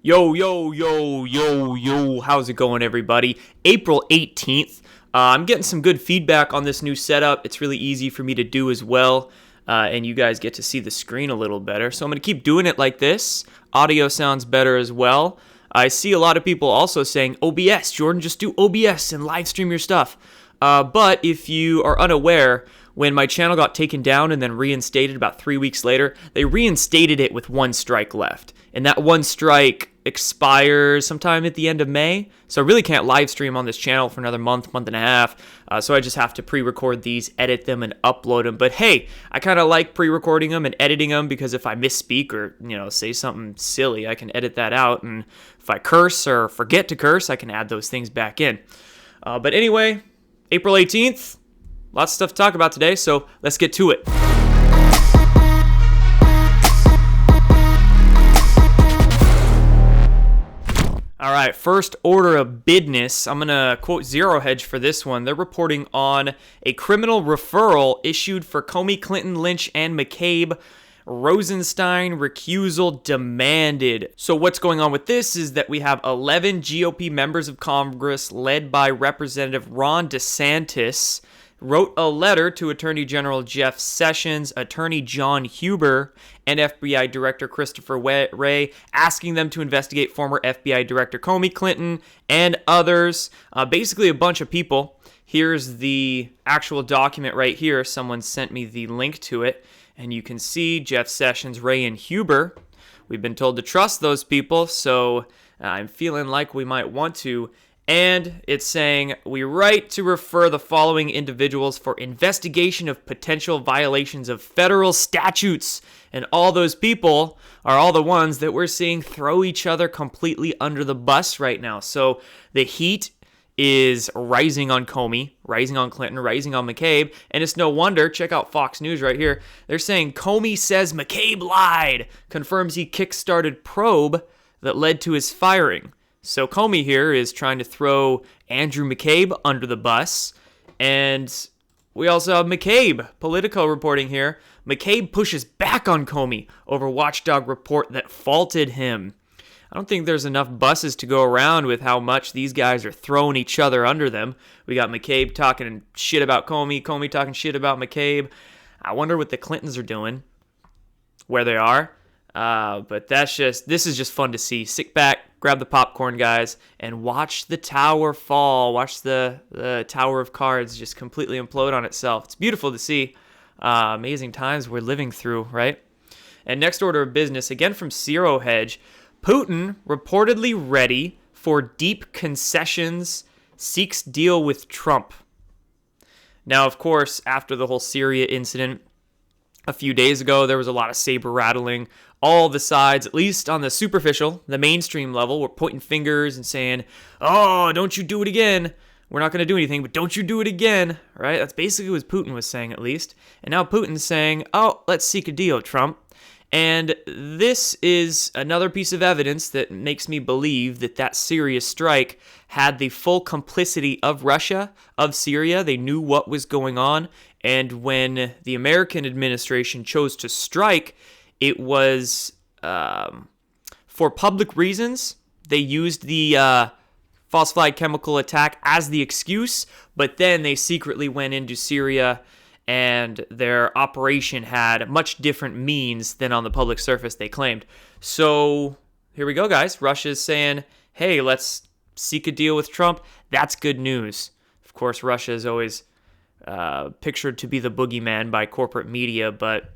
Yo, yo, yo, yo, yo, how's it going, everybody? April 18th. I'm getting some good feedback on this new setup. It's really easy for me to do as well, and you guys get to see the screen a little better. So I'm going to keep doing it like this. Audio sounds better as well. I see a lot of people also saying, OBS, Jordan, just do OBS and live stream your stuff. But if you are unaware, when my channel got taken down and then reinstated about 3 weeks later, they reinstated it with one strike left. And that one strike expires sometime at the end of May. So I really can't live stream on this channel for another month and a half. So I just have to pre-record these, edit them, and upload them. But hey, I kind of like pre-recording them and editing them because if I misspeak or, say something silly, I can edit that out. And if I curse or forget to curse, I can add those things back in. But anyway, April 18th, lots of stuff to talk about today, so let's get to it. All right, first order of business. I'm going to quote Zero Hedge for this one. They're reporting on a criminal referral issued for Comey, Clinton, Lynch, and McCabe. Rosenstein recusal demanded. So what's going on with this is that we have 11 GOP members of Congress led by Representative Ron DeSantis wrote a letter to Attorney General Jeff Sessions, Attorney John Huber, and FBI Director Christopher Wray, asking them to investigate former FBI Director Comey, Clinton, and others. Basically a bunch of people. Here's the actual document right here. Someone sent me the link to it, and you can see Jeff Sessions, Wray, and Huber. We've been told to trust those people, so I'm feeling like we might want to. And it's saying, we write to refer the following individuals for investigation of potential violations of federal statutes. And all those people are all the ones that we're seeing throw each other completely under the bus right now. So the heat is rising on Comey, rising on Clinton, rising on McCabe. And it's no wonder, check out Fox News right here. They're saying Comey says McCabe lied, confirms he kickstarted probe that led to his firing. So Comey here is trying to throw Andrew McCabe under the bus. And we also have McCabe, Politico reporting here. McCabe pushes back on Comey over watchdog report that faulted him. I don't think there's enough buses to go around with how much these guys are throwing each other under them. We got McCabe talking shit about Comey, Comey talking shit about McCabe. I wonder what the Clintons are doing, where they are. But this is just fun to see. Sit back, grab the popcorn, guys, and watch the tower fall. Watch the tower of cards just completely implode on itself. It's beautiful to see. Amazing times we're living through, right? And next order of business, again from Zero Hedge, Putin reportedly ready for deep concessions, seeks deal with Trump. Now, of course, after the whole Syria incident a few days ago, there was a lot of saber rattling. All the sides, at least on the superficial, the mainstream level, were pointing fingers and saying, oh, don't you do it again. We're not going to do anything, but don't you do it again, right? That's basically what Putin was saying, at least. And now Putin's saying, oh, let's seek a deal, Trump. And this is another piece of evidence that makes me believe that Syria strike had the full complicity of Russia, of Syria. They knew what was going on. And when the American administration chose to strike, it was for public reasons. They used the falsified chemical attack as the excuse, but then they secretly went into Syria, and their operation had much different means than on the public surface they claimed. So here we go, guys. Russia's saying, hey, let's seek a deal with Trump. That's good news. Of course, Russia is always pictured to be the boogeyman by corporate media, but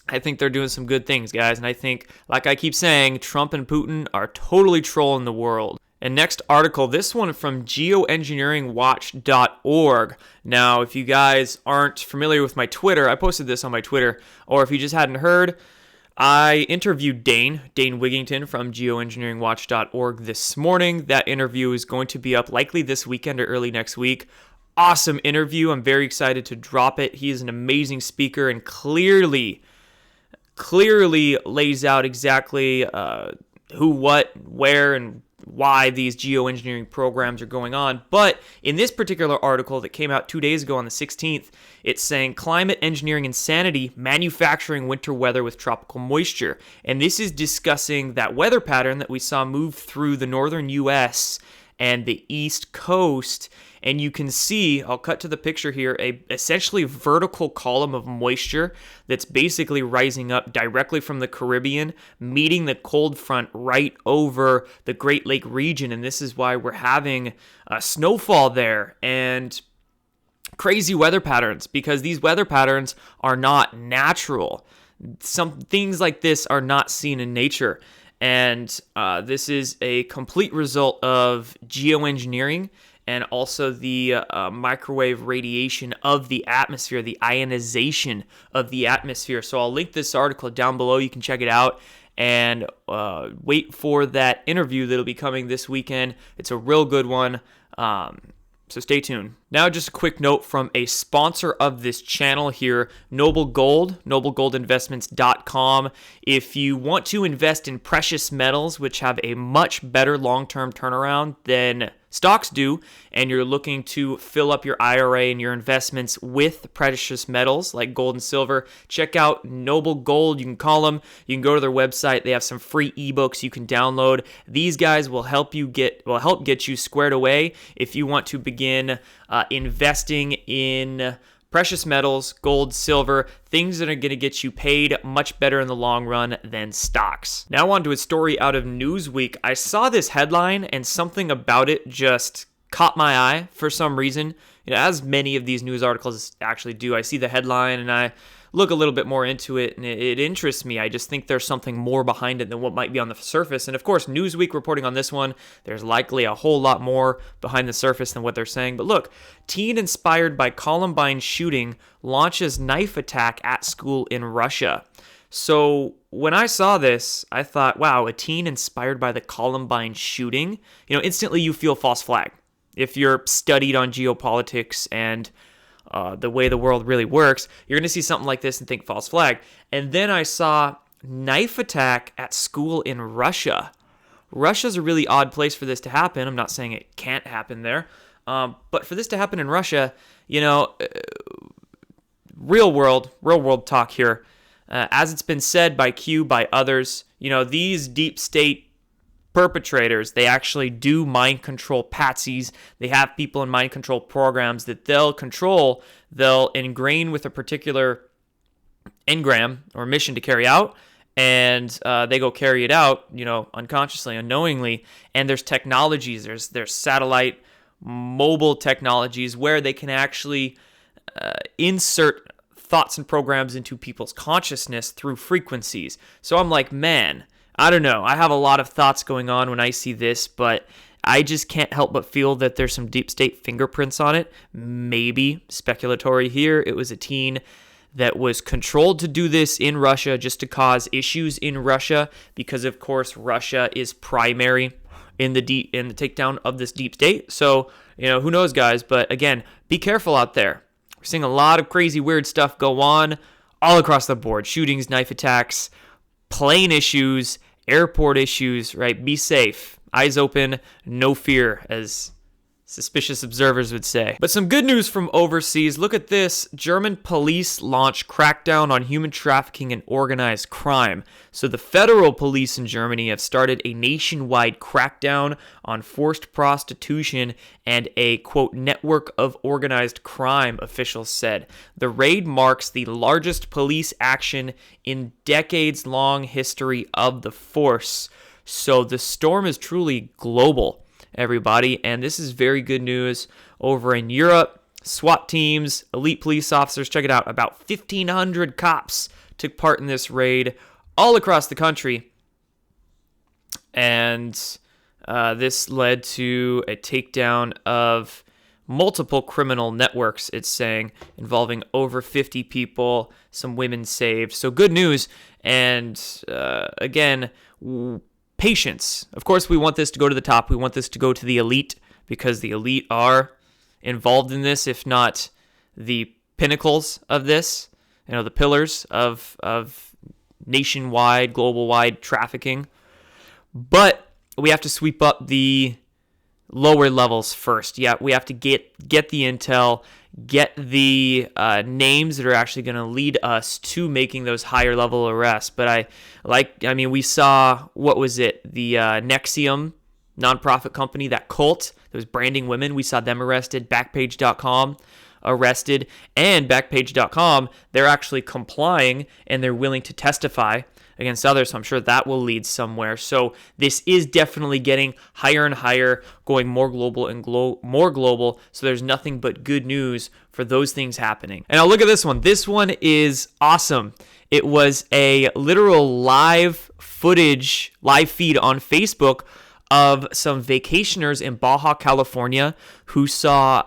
I think they're doing some good things, guys. And I think, like I keep saying, Trump and Putin are totally trolling the world. And next article, this one from geoengineeringwatch.org. Now, if you guys aren't familiar with my Twitter, I posted this on my Twitter, or if you just hadn't heard, I interviewed Dane Wigington from geoengineeringwatch.org this morning. That interview is going to be up likely this weekend or early next week. Awesome interview. I'm very excited to drop it. He is an amazing speaker and clearly lays out exactly who, what, where, and why these geoengineering programs are going on. But in this particular article that came out 2 days ago on the 16th, it's saying climate engineering insanity, manufacturing winter weather with tropical moisture. And this is discussing that weather pattern that we saw move through the northern U.S. and the East Coast. And you can see, I'll cut to the picture here, a essentially vertical column of moisture that's basically rising up directly from the Caribbean, meeting the cold front right over the Great Lake region. And this is why we're having a snowfall there and crazy weather patterns, because these weather patterns are not natural. Some things like this are not seen in nature. And this is a complete result of geoengineering and also the microwave radiation of the atmosphere, the ionization of the atmosphere. So I'll link this article down below. You can check it out and wait for that interview that'll be coming this weekend. It's a real good one. So stay tuned. Now, just a quick note from a sponsor of this channel here, Noble Gold, noblegoldinvestments.com. If you want to invest in precious metals, which have a much better long-term turnaround than stocks do, and you're looking to fill up your IRA and your investments with precious metals like gold and silver, check out Noble Gold. You can call them. You can go to their website. They have some free ebooks you can download. These guys will help get you squared away if you want to begin investing in precious metals, gold, silver, things that are going to get you paid much better in the long run than stocks. Now on to a story out of Newsweek. I saw this headline and something about it just caught my eye for some reason. You know, as many of these news articles actually do. I see the headline and I look a little bit more into it, and it interests me. I just think there's something more behind it than what might be on the surface. And of course, Newsweek reporting on this one, there's likely a whole lot more behind the surface than what they're saying. But look, teen inspired by Columbine shooting launches knife attack at school in Russia. So when I saw this, I thought, wow, a teen inspired by the Columbine shooting? You know, instantly you feel false flag. If you're studied on geopolitics and the way the world really works, you're going to see something like this and think false flag. And then I saw knife attack at school in Russia. Russia's a really odd place for this to happen. I'm not saying it can't happen there. But for this to happen in Russia, you know, real world talk here. As it's been said by Q, by others, you know, these deep state perpetrators, they actually do mind control patsies. They have people in mind control programs that they'll control. They'll ingrain with a particular engram or mission to carry out, and they go carry it out, you know, unconsciously, unknowingly. And there's technologies, there's satellite, mobile technologies where they can actually insert thoughts and programs into people's consciousness through frequencies. So I'm like, man, I don't know. I have a lot of thoughts going on when I see this, but I just can't help but feel that there's some deep state fingerprints on it. Maybe, speculatory here, it was a teen that was controlled to do this in Russia just to cause issues in Russia, because of course Russia is primary in the takedown of this deep state. So, you know, who knows, guys? But again, be careful out there. We're seeing a lot of crazy, weird stuff go on all across the board. Shootings, knife attacks, plane issues, airport issues, right? Be safe. Eyes open, no fear, as suspicious observers would say. But some good news from overseas. Look at this. German police launch crackdown on human trafficking and organized crime. So the federal police in Germany have started a nationwide crackdown on forced prostitution and a, quote, network of organized crime, officials said. The raid marks the largest police action in decades-long history of the force. So the storm is truly global, everybody, and this is very good news over in Europe. SWAT teams, elite police officers, check it out, about 1,500 cops took part in this raid all across the country, and this led to a takedown of multiple criminal networks, it's saying, involving over 50 people, some women saved. So good news, and again, patience. Of course, we want this to go to the top. We want this to go to the elite, because the elite are involved in this, if not the pinnacles of this, you know, the pillars of nationwide, global-wide trafficking. But we have to sweep up the lower levels first. Yeah, we have to get the intel, get the names that are actually going to lead us to making those higher level arrests. But we saw, what was it? The Nexium nonprofit company, that cult that was branding women. We saw them arrested. Backpage.com arrested, and Backpage.com, they're actually complying and they're willing to testify against others, so I'm sure that will lead somewhere. So this is definitely getting higher and higher, going more global and more global, so there's nothing but good news for those things happening. And now look at this one. This one is awesome. It was a literal live feed on Facebook of some vacationers in Baja California who saw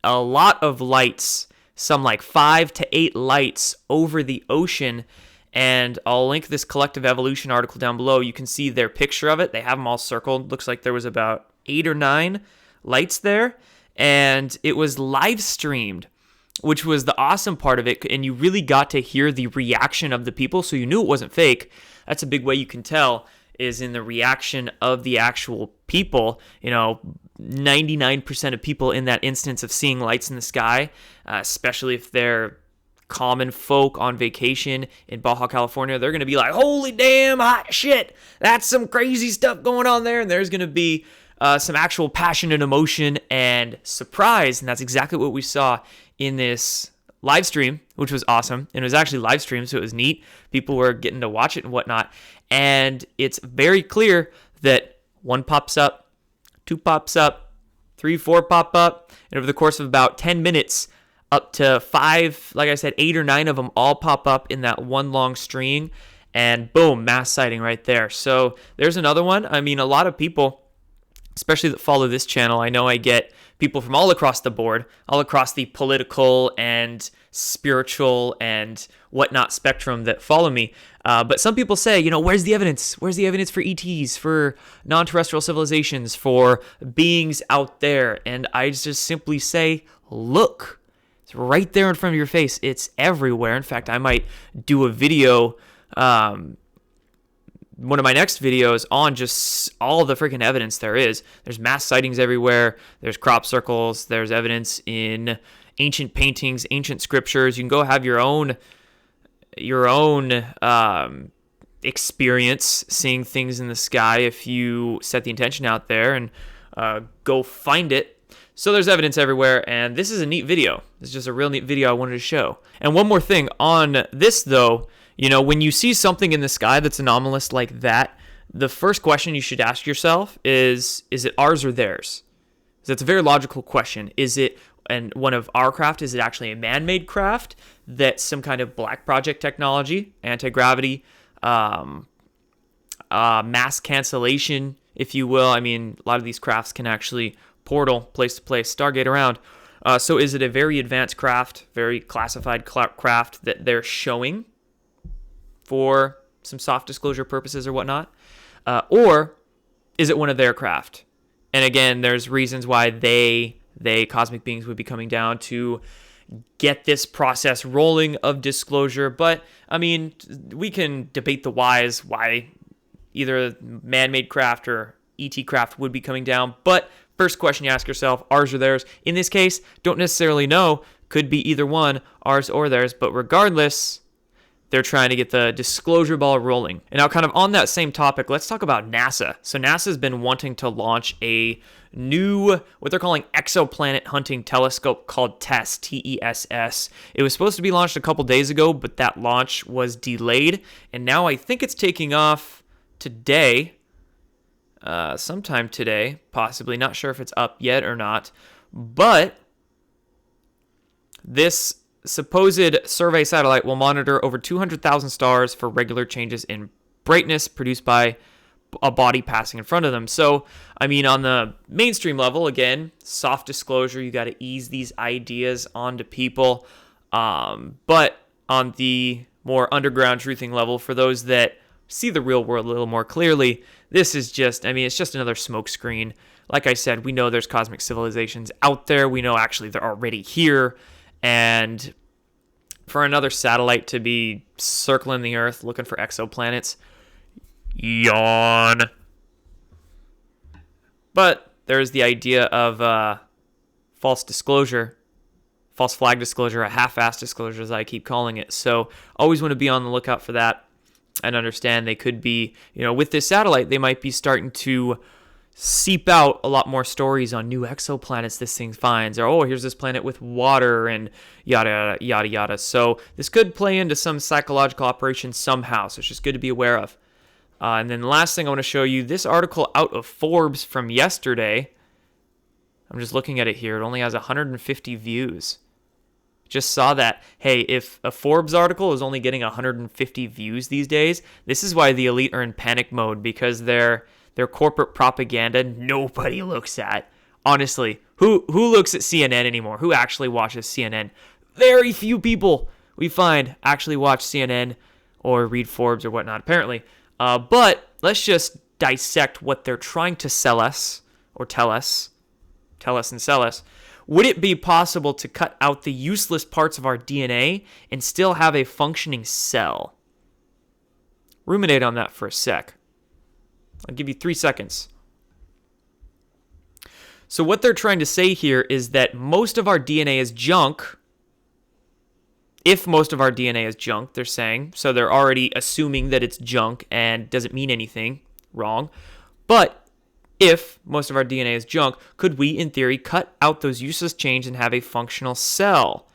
a lot of lights, some like 5 to 8 lights over the ocean. And I'll link this Collective Evolution article down below. You can see their picture of it. They have them all circled. Looks like there was about 8 or 9 lights there. And it was live streamed, which was the awesome part of it. And you really got to hear the reaction of the people, so you knew it wasn't fake. That's a big way you can tell, is in the reaction of the actual people. 99% of people in that instance of seeing lights in the sky, especially if they're common folk on vacation in Baja California, they're going to be like, holy damn hot shit, that's some crazy stuff going on there. And there's going to be some actual passion and emotion and surprise. And that's exactly what we saw in this live stream, which was awesome. And it was actually live streamed, so it was neat. People were getting to watch it and whatnot. And it's very clear that 1 pops up, 2 pops up, 3, 4 pop up. And over the course of about 10 minutes, up to 5, like I said, 8 or 9 of them all pop up in that one long string, and boom, mass sighting right there. So there's another one. I mean, a lot of people, especially that follow this channel, I know I get people from all across the board, all across the political and spiritual and whatnot spectrum that follow me. But some people say, where's the evidence? Where's the evidence for ETs, for non-terrestrial civilizations, for beings out there? And I just simply say, look. It's right there in front of your face. It's everywhere. In fact, I might do a video, one of my next videos, on just all the freaking evidence there is. There's mass sightings everywhere. There's crop circles. There's evidence in ancient paintings, ancient scriptures. You can go have your own experience seeing things in the sky if you set the intention out there and go find it. So there's evidence everywhere, and this is a neat video. This is just a real neat video I wanted to show. And one more thing on this, though, when you see something in the sky that's anomalous like that, the first question you should ask yourself is it ours or theirs? That's a very logical question. Is it one of our craft? Is it actually a man-made craft that's some kind of black project technology, anti-gravity, mass cancellation, if you will? I mean, a lot of these crafts can actually portal place to place, Stargate around. So is it a very advanced craft, very classified craft that they're showing for some soft disclosure purposes or whatnot? Or is it one of their craft? And again, there's reasons why they cosmic beings would be coming down to get this process rolling of disclosure. But I mean, we can debate the whys, why either man-made craft or ET craft would be coming down. But first question you ask yourself, ours or theirs? In this case, don't necessarily know. Could be either one, ours or theirs. But regardless, they're trying to get the disclosure ball rolling. And now kind of on that same topic, let's talk about NASA. So NASA's been wanting to launch a new, what they're calling exoplanet hunting telescope called TESS, T-E-S-S. It was supposed to be launched a couple days ago, but that launch was delayed. And now I think it's taking off today. Sometime today, possibly. Not sure if it's up yet or not. But this supposed survey satellite will monitor over 200,000 stars for regular changes in brightness produced by a body passing in front of them. So, I mean, on the mainstream level, again, soft disclosure, you got to ease these ideas onto people. But on the more underground truthing level, for those that see the real world a little more clearly, this is just, it's just another smokescreen. Like I said, we know there's cosmic civilizations out there. We know actually they're already here. And for another satellite to be circling the Earth looking for exoplanets, yawn. But there's the idea of false flag disclosure, a half-assed disclosure, as I keep calling it. So always want to be on the lookout for that and understand they could be, with this satellite, they might be starting to seep out a lot more stories on new exoplanets this thing finds, or here's this planet with water and yada, yada, yada. So this could play into some psychological operation somehow, so it's just good to be aware of. And then the last thing I want to show you, this article out of Forbes from yesterday. I'm just looking at it here. It only has 150 views. Just saw that. Hey, if a Forbes article is only getting 150 views these days, this is why the elite are in panic mode, because their corporate propaganda nobody looks at. Honestly, who looks at CNN anymore? Who actually watches CNN? Very few people we find actually watch CNN or read Forbes or whatnot, apparently. But let's just dissect what they're trying to sell us, or tell us and sell us. Would it be possible to cut out the useless parts of our DNA and still have a functioning cell? Ruminate on that for a sec. I'll give you 3 seconds. So what they're trying to say here is that most of our DNA is junk. If most of our DNA is junk, they're saying. So they're already assuming that it's junk and doesn't mean anything. Wrong. But if most of our DNA is junk, could we, in theory, cut out those useless chains and have a functional cell?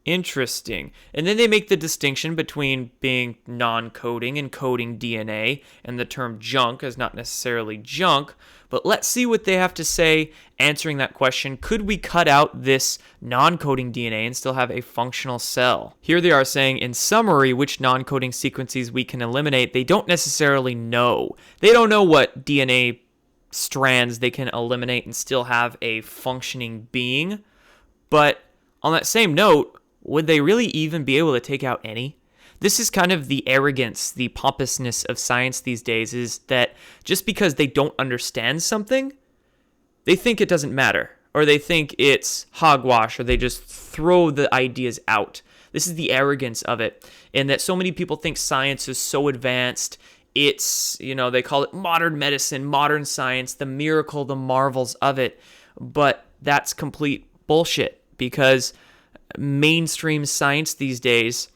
Interesting. And then they make the distinction between being non-coding and coding DNA, and the term junk is not necessarily junk. But let's see what they have to say answering that question. Could we cut out this non-coding DNA and still have a functional cell? Here they are saying, in summary, which non-coding sequences we can eliminate. They don't necessarily know. They don't know what DNA strands they can eliminate and still have a functioning being. But on that same note, would they really even be able to take out any? This is kind of the arrogance, the pompousness of science these days, is that just because they don't understand something, they think it doesn't matter, or they think it's hogwash, or they just throw the ideas out. This is the arrogance of it, and that so many people think science is so advanced. It's, they call it modern medicine, modern science, the miracle, the marvels of it. But that's complete bullshit, because mainstream science these days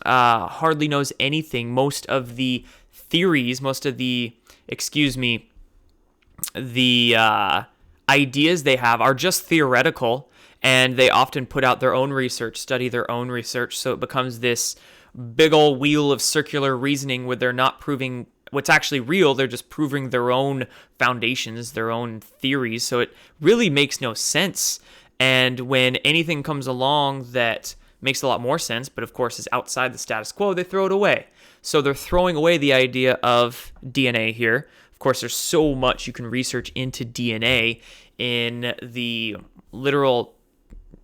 hardly knows anything. Most of the theories, the ideas they have are just theoretical, and they often put out their own research, study their own research, so it becomes this big old wheel of circular reasoning where they're not proving what's actually real, they're just proving their own foundations, their own theories, so it really makes no sense. And when anything comes along that makes a lot more sense, but of course is outside the status quo, they throw it away. So they're throwing away the idea of DNA here. Of course, there's so much you can research into DNA in the literal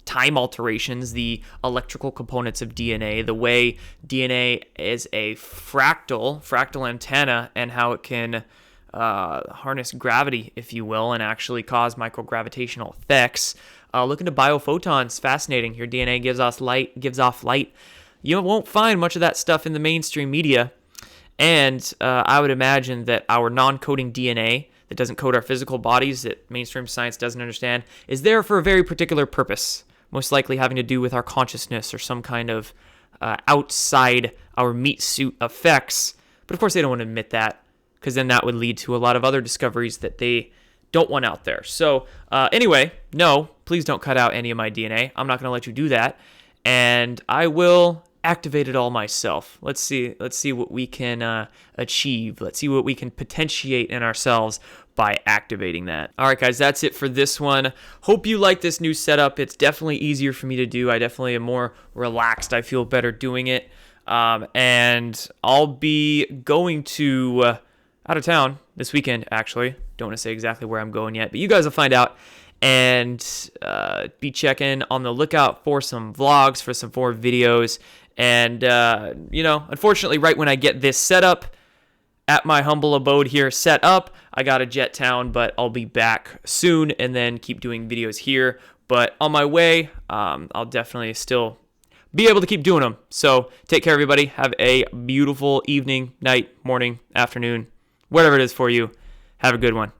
time alterations, the electrical components of DNA, the way DNA is a fractal antenna, and how it can harness gravity, if you will, and actually cause microgravitational effects. Look into biophotons, fascinating. Your DNA gives off light. You won't find much of that stuff in the mainstream media. And I would imagine that our non-coding DNA that doesn't code our physical bodies, that mainstream science doesn't understand, is there for a very particular purpose, most likely having to do with our consciousness or some kind of outside our meat suit effects. But of course they don't want to admit that, because then that would lead to a lot of other discoveries that they don't want out there. So anyway, no, please don't cut out any of my DNA. I'm not going to let you do that. And I will activate it all myself. Let's see what we can achieve. Let's see what we can potentiate in ourselves by activating that. All right, guys, that's it for this one. Hope you like this new setup. It's definitely easier for me to do. I definitely am more relaxed. I feel better doing it. And I'll be going to out of town this weekend, actually. Don't want to say exactly where I'm going yet, but you guys will find out. And be checking on the lookout for some vlogs, for some more videos. And, unfortunately, right when I get this set up at my humble abode here set up, I got to jet town, but I'll be back soon and then keep doing videos here. But on my way, I'll definitely still be able to keep doing them. So take care, everybody. Have a beautiful evening, night, morning, afternoon, whatever it is for you. Have a good one.